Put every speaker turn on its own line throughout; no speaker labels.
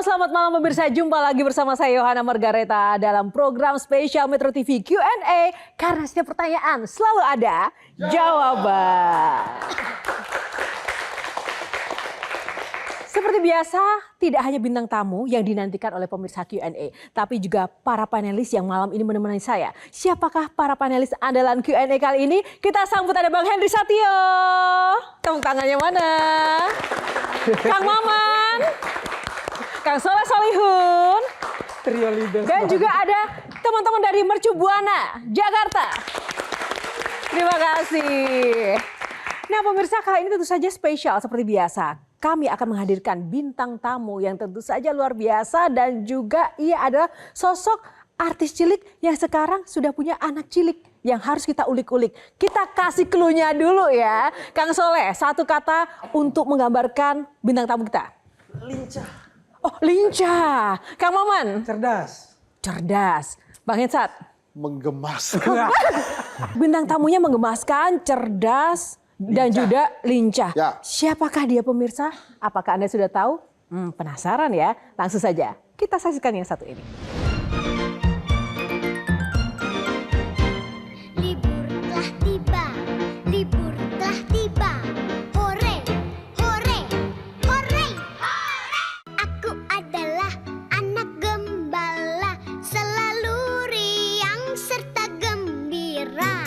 selamat malam pemirsa. Jumpa lagi bersama saya Yohana Margareta dalam program spesial Metro TV Q&A. Karena setiap pertanyaan selalu ada jawaban. Seperti biasa, tidak hanya bintang tamu yang dinantikan oleh pemirsa Q&A, tapi juga para panelis yang malam ini menemani saya. Siapakah para panelis andalan Q&A kali ini? Kita sambut ada Bang Henry Satio. Tepuk tangannya mana? Kang Maman, Kang Soleh Solihun,
Trio leaders.
dan juga ada teman-teman dari Mercu Buana, Jakarta. Terima kasih. Nah pemirsa, kali ini tentu saja spesial seperti biasa. Kami akan menghadirkan bintang tamu yang tentu saja luar biasa dan juga ia adalah sosok artis cilik yang sekarang sudah punya anak cilik yang harus kita ulik-ulik. Kita kasih clue-nya dulu ya. Kang Soleh, satu kata untuk menggambarkan bintang tamu kita.
Lincah.
Oh, lincah. Kang Maman?
Cerdas.
Cerdas. Bang Hensat?
Menggemaskan.
Bintang tamunya menggemaskan, cerdas, dan juga lincah.
Ya.
Siapakah dia pemirsa? Apakah Anda sudah tahu? Penasaran ya? Langsung saja kita saksikan yang satu ini.
Libur telah tiba, libur telah tiba. Hore, hore, hore, hore. Aku adalah anak gembala, selalu riang serta gembira.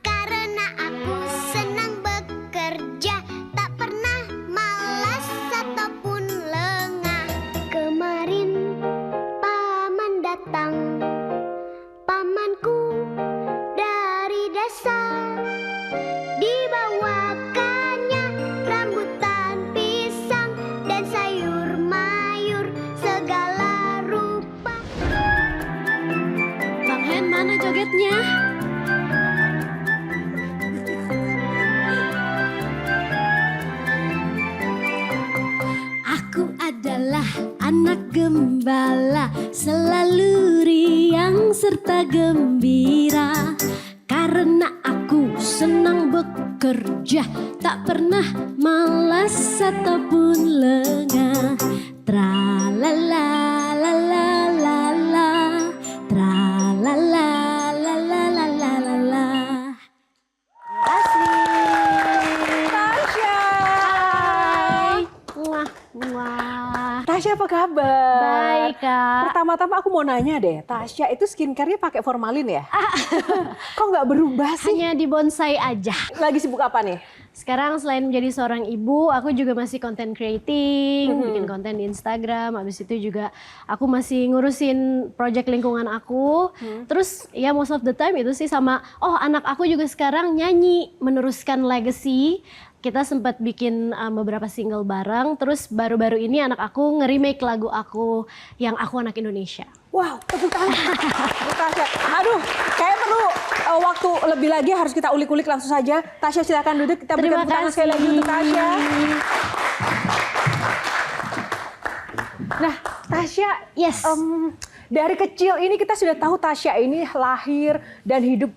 Karena aku senang bekerja, tak pernah malas ataupun lengah. Kemarin paman datang, pamanku dari desa, dibawakannya rambutan pisang dan sayur mayur segala rupa.
Bang Hen, mana jogetnya? Aku adalah anak gembala, selalu riang serta gembira. Karena aku senang bekerja, tak pernah malas ataupun lengah. Tra-la-la, la-la-la-la, tra-la-la, la-la-la-la-la.
Tasya.
Wah, wah.
Tasya apa kabar?
Baik, Kak.
Pertama-tama aku mau nanya deh, Tasya itu skincare-nya pakai formalin ya? Kok nggak berubah sih?
Hanya di bonsai aja.
Lagi sibuk apa nih?
Sekarang selain menjadi seorang ibu, aku juga masih content creating, bikin konten di Instagram. Habis itu juga aku masih ngurusin project lingkungan aku. Terus ya most of the time itu sih sama, anak aku juga sekarang nyanyi, meneruskan legacy. Kita sempat bikin beberapa single bareng. Terus baru-baru ini anak aku nge-remake lagu aku yang Aku Anak Indonesia.
Wow, tepuk tangan. Untuk Tasya. Aduh, kayak perlu waktu lebih lagi, harus kita ulik-ulik langsung saja. Tasya silakan duduk, kita berikan
Terima
tepuk tangan sekali lagi untuk Tasya. Nah, Tasya,
Yes.
dari kecil ini kita sudah tahu Tasya ini lahir dan hidup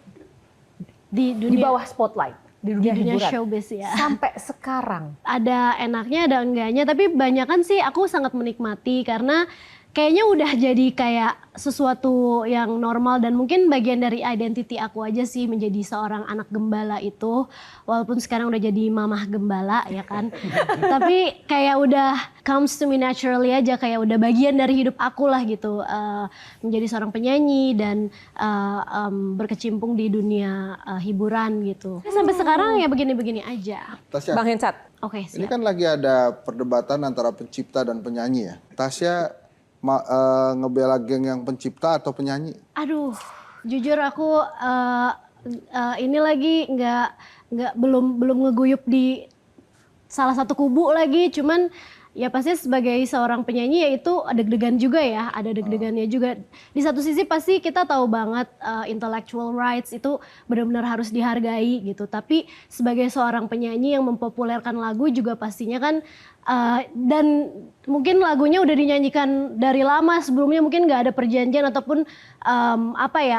Di
di
dunia,
bawah spotlight, di
di
dunia
dunia
hiburan.
showbiz ya.
Sampai sekarang.
Ada enaknya, ada enggaknya, tapi banyakan sih aku sangat menikmati karena kayaknya udah jadi kayak sesuatu yang normal dan mungkin bagian dari identity aku aja sih menjadi seorang anak gembala itu, walaupun sekarang udah jadi mamah gembala ya kan. Tapi kayak udah comes to me naturally aja, kayak udah bagian dari hidup aku lah gitu, menjadi seorang penyanyi dan berkecimpung di dunia hiburan gitu. Sampai sekarang ya begini-begini aja.
Tasya,
Bang Hensat.
Oke,
ini
siap.
kan lagi ada perdebatan antara pencipta dan penyanyi ya. Tasya ngebela geng yang pencipta atau penyanyi?
Aduh, jujur aku ini lagi belum ngeguyup di salah satu kubu lagi. Cuman ya pasti sebagai seorang penyanyi ya itu deg-degan juga ya, ada deg-degannya juga. Di satu sisi pasti kita tahu banget intellectual rights itu benar-benar harus dihargai gitu. Tapi sebagai seorang penyanyi yang mempopulerkan lagu juga pastinya kan dan mungkin lagunya udah dinyanyikan dari lama sebelumnya, mungkin nggak ada perjanjian ataupun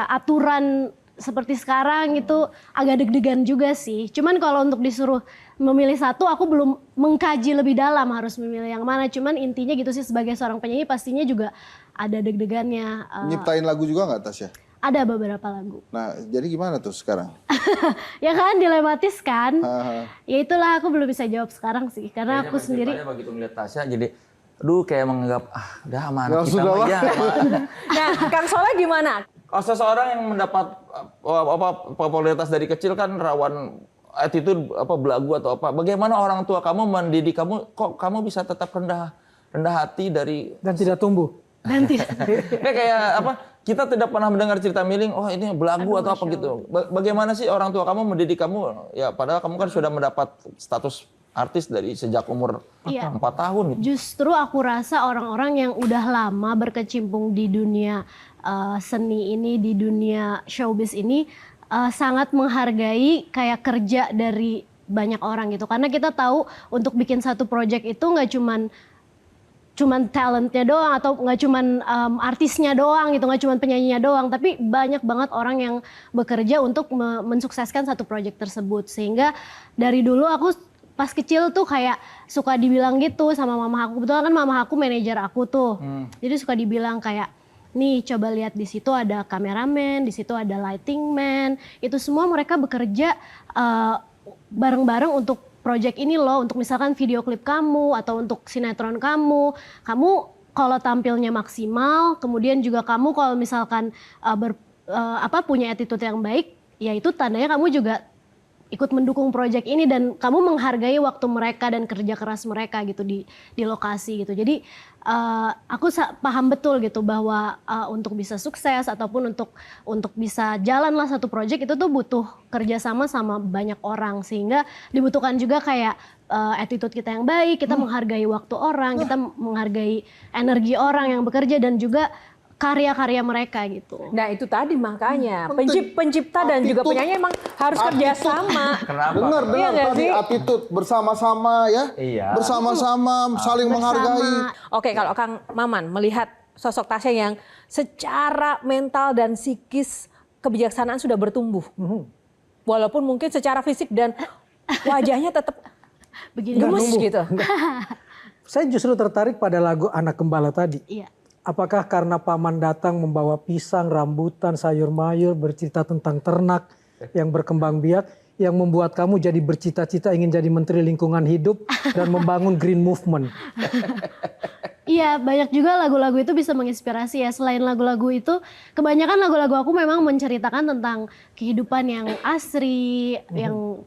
aturan seperti sekarang itu agak deg-degan juga sih. Cuman kalau untuk disuruh memilih satu, aku belum mengkaji lebih dalam harus memilih yang mana. Cuman intinya gitu sih, sebagai seorang penyanyi pastinya juga ada deg-degannya.
Nyiptain lagu juga nggak Tasya?
Ada beberapa lagu.
Nah, jadi gimana tuh sekarang?
Ya kan, dilematis kan.
Haha.
Ya itulah, aku belum bisa jawab sekarang sih. Karena aku sendiri.
Begitu ngeliat Tasya jadi, aduh kayak menganggap, udah sama anak
Ya,
kita
sudah
mah
lah.
ya.
Nah, Kang Soleh gimana?
Seseorang yang mendapat popularitas dari kecil kan rawan attitude belagu atau apa. Bagaimana orang tua kamu mendidik kamu, kok kamu bisa tetap rendah hati dari
Dan tidak tumbuh.
Nanti.
kayak apa? Kita tidak pernah mendengar cerita miling, oh ini belagu atau apa gitu. Bagaimana sih orang tua kamu mendidik kamu? Ya padahal kamu kan sudah mendapat status artis dari sejak umur
Iya.
4 tahun gitu.
Justru aku rasa orang-orang yang udah lama berkecimpung di dunia seni ini, di dunia showbiz ini sangat menghargai kayak kerja dari banyak orang gitu. Karena kita tahu untuk bikin satu project itu nggak cuman talentnya doang atau nggak cuman artisnya doang gitu, nggak cuman penyanyinya doang, tapi banyak banget orang yang bekerja untuk mensukseskan satu project tersebut. Sehingga dari dulu aku pas kecil tuh kayak suka dibilang gitu sama mama aku. Betul kan, mama aku manajer aku tuh. Jadi suka dibilang kayak, nih coba lihat di situ ada kameramen, di situ ada lighting man. Itu semua mereka bekerja bareng-bareng untuk project ini loh, untuk misalkan video klip kamu atau untuk sinetron kamu. Kamu kalau tampilnya maksimal, kemudian juga kamu kalau misalkan punya attitude yang baik, ya itu tandanya kamu juga ikut mendukung project ini dan kamu menghargai waktu mereka dan kerja keras mereka gitu di lokasi gitu. Jadi aku paham betul gitu bahwa untuk bisa sukses ataupun untuk bisa jalan lah satu project itu tuh butuh kerjasama sama banyak orang, sehingga dibutuhkan juga kayak attitude kita yang baik, kita menghargai waktu orang, kita menghargai energi orang yang bekerja dan juga karya-karya mereka gitu.
Nah itu tadi makanya pencipta dan juga
Attitude.
penyanyi emang harus kerjasama.
Kenapa?
Dengar
Iya nggak
tadi
sih?
attitude bersama-sama ya.
Iya.
Bersama-sama saling menghargai.
Oke, kalau Kang Maman melihat sosok Tasya yang secara mental dan psikis kebijaksanaan sudah bertumbuh. Walaupun mungkin secara fisik dan wajahnya tetap
Begini.
gemes
tumbuh.
gitu.
Saya justru tertarik pada lagu Anak Gembala tadi.
Iya.
Apakah karena paman datang membawa pisang, rambutan, sayur mayur, bercerita tentang ternak yang berkembang biak, yang membuat kamu jadi bercita-cita ingin jadi Menteri Lingkungan Hidup dan membangun Green Movement?
Iya, banyak juga lagu-lagu itu bisa menginspirasi ya. Selain lagu-lagu itu, kebanyakan lagu-lagu aku memang menceritakan tentang kehidupan yang asri, yang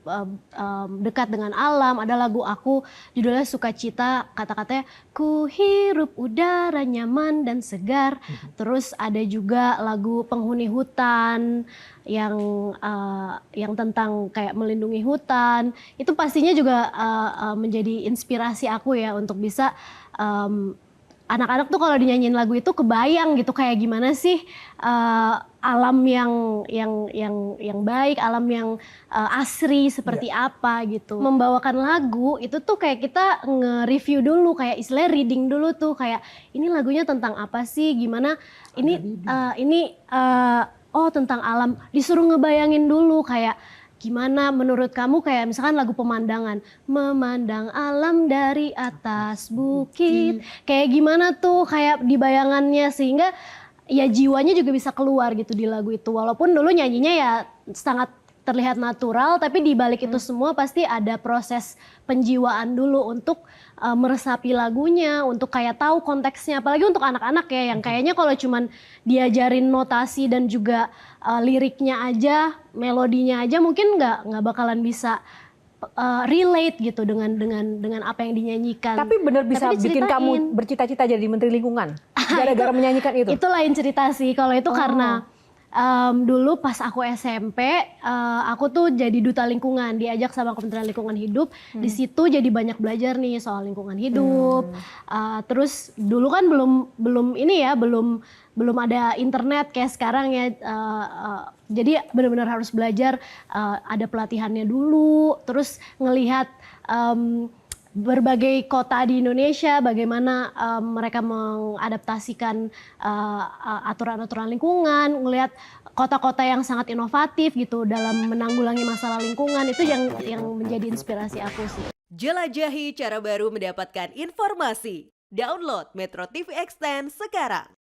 dekat dengan alam. Ada lagu aku judulnya Sukacita, kata-katanya ku hirup udara nyaman dan segar. Terus ada juga lagu Penghuni Hutan yang tentang kayak melindungi hutan. Itu pastinya juga menjadi inspirasi aku ya untuk bisa anak-anak tuh kalau dinyanyiin lagu itu kebayang gitu kayak gimana sih alam yang baik, alam yang asri seperti apa gitu. Membawakan lagu itu tuh kayak kita nge-review dulu, kayak istilahnya reading dulu tuh, kayak ini lagunya tentang apa sih, gimana oh tentang alam, disuruh ngebayangin dulu kayak gimana menurut kamu, kayak misalkan lagu Pemandangan, memandang alam dari atas bukit, kayak gimana tuh kayak di bayangannya, sehingga ya jiwanya juga bisa keluar gitu di lagu itu. Walaupun dulu nyanyinya ya sangat terlihat natural, tapi di balik itu semua pasti ada proses penjiwaan dulu untuk meresapi lagunya, untuk kayak tahu konteksnya. Apalagi untuk anak-anak ya, yang kayaknya kalau cuman diajarin notasi dan juga liriknya aja, melodinya aja, mungkin nggak bakalan bisa relate gitu dengan apa yang dinyanyikan.
Tapi benar bisa
Tapi
bikin kamu
diceritain.
bercita-cita jadi Menteri Lingkungan gara-gara menyanyikan itu.
Itu lain cerita sih. Kalau itu karena dulu pas aku SMP, aku tuh jadi duta lingkungan, diajak sama Kementerian Lingkungan Hidup. Di situ jadi banyak belajar nih soal lingkungan hidup. Terus dulu kan belum ada internet kayak sekarang ya. Jadi benar-benar harus belajar, ada pelatihannya dulu. Terus ngelihat berbagai kota di Indonesia, bagaimana mereka mengadaptasikan aturan-aturan lingkungan, ngelihat kota-kota yang sangat inovatif gitu dalam menanggulangi masalah lingkungan, itu yang menjadi inspirasi aku sih.
Jelajahi cara baru mendapatkan informasi. Download Metro TV Extend sekarang.